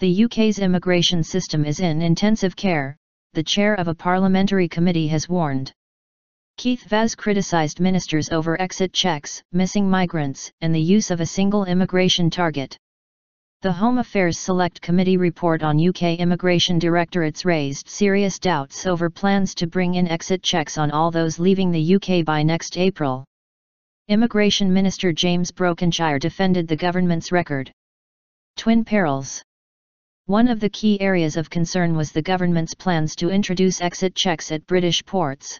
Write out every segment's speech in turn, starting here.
The UK's immigration system is in intensive care, the chair of a parliamentary committee has warned. Keith Vaz criticised ministers over exit checks, missing migrants, and the use of a single immigration target. The Home Affairs Select Committee report on UK immigration directorates raised serious doubts over plans to bring in exit checks on all those leaving the UK by next April. Immigration Minister James Brokenshire defended the government's record. Twin perils. One of the key areas of concern was the government's plans to introduce exit checks at British ports.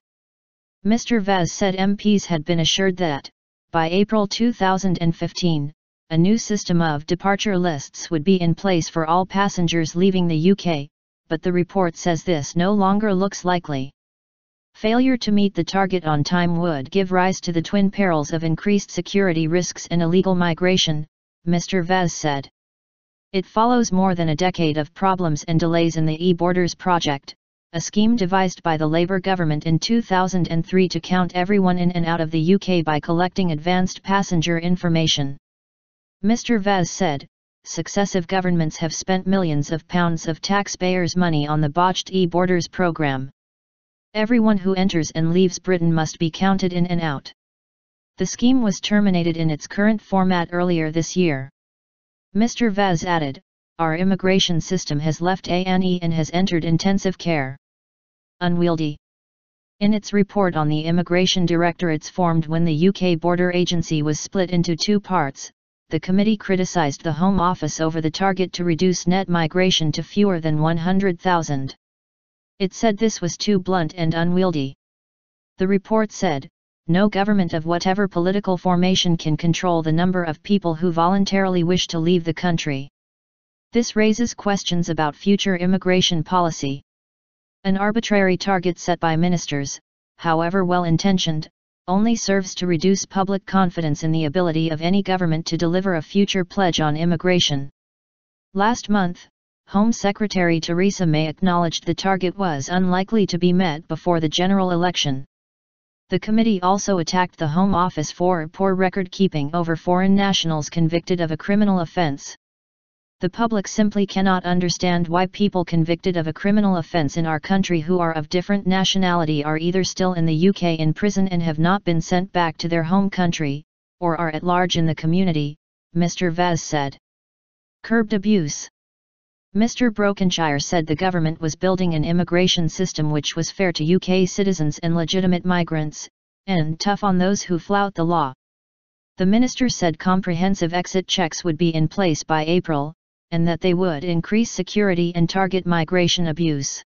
Mr. Vaz said MPs had been assured that, by April 2015, a new system of departure lists would be in place for all passengers leaving the UK, but the report says this no longer looks likely. Failure to meet the target on time would give rise to the twin perils of increased security risks and illegal migration, Mr. Vaz said. It follows more than a decade of problems and delays in the e-Borders project, a scheme devised by the Labour government in 2003 to count everyone in and out of the UK by collecting advanced passenger information. Mr. Vaz said, successive governments have spent millions of pounds of taxpayers' money on the botched e-Borders programme. Everyone who enters and leaves Britain must be counted in and out. The scheme was terminated in its current format earlier this year. Mr. Vaz added, our immigration system has left A&E and has entered intensive care. Unwieldy. In its report on the immigration directorates formed when the UK Border Agency was split into two parts, the committee criticised the Home Office over the target to reduce net migration to fewer than 100,000. It said this was too blunt and unwieldy. The report said, no government of whatever political formation can control the number of people who voluntarily wish to leave the country. This raises questions about future immigration policy. An arbitrary target set by ministers, however well-intentioned, only serves to reduce public confidence in the ability of any government to deliver a future pledge on immigration. Last month, Home Secretary Theresa May acknowledged the target was unlikely to be met before the general election. The committee also attacked the Home Office for poor record-keeping over foreign nationals convicted of a criminal offence. The public simply cannot understand why people convicted of a criminal offence in our country who are of different nationality are either still in the UK in prison and have not been sent back to their home country, or are at large in the community, Mr. Vaz said. Curbed abuse. Mr. Brokenshire said the government was building an immigration system which was fair to UK citizens and legitimate migrants, and tough on those who flout the law. The minister said comprehensive exit checks would be in place by April, and that they would increase security and target migration abuse.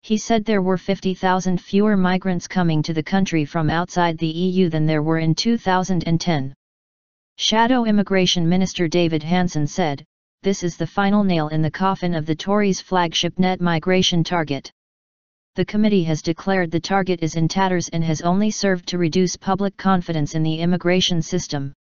He said there were 50,000 fewer migrants coming to the country from outside the EU than there were in 2010. Shadow Immigration Minister David Hanson said, this is the final nail in the coffin of the Tories' flagship net migration target. The committee has declared the target is in tatters and has only served to reduce public confidence in the immigration system.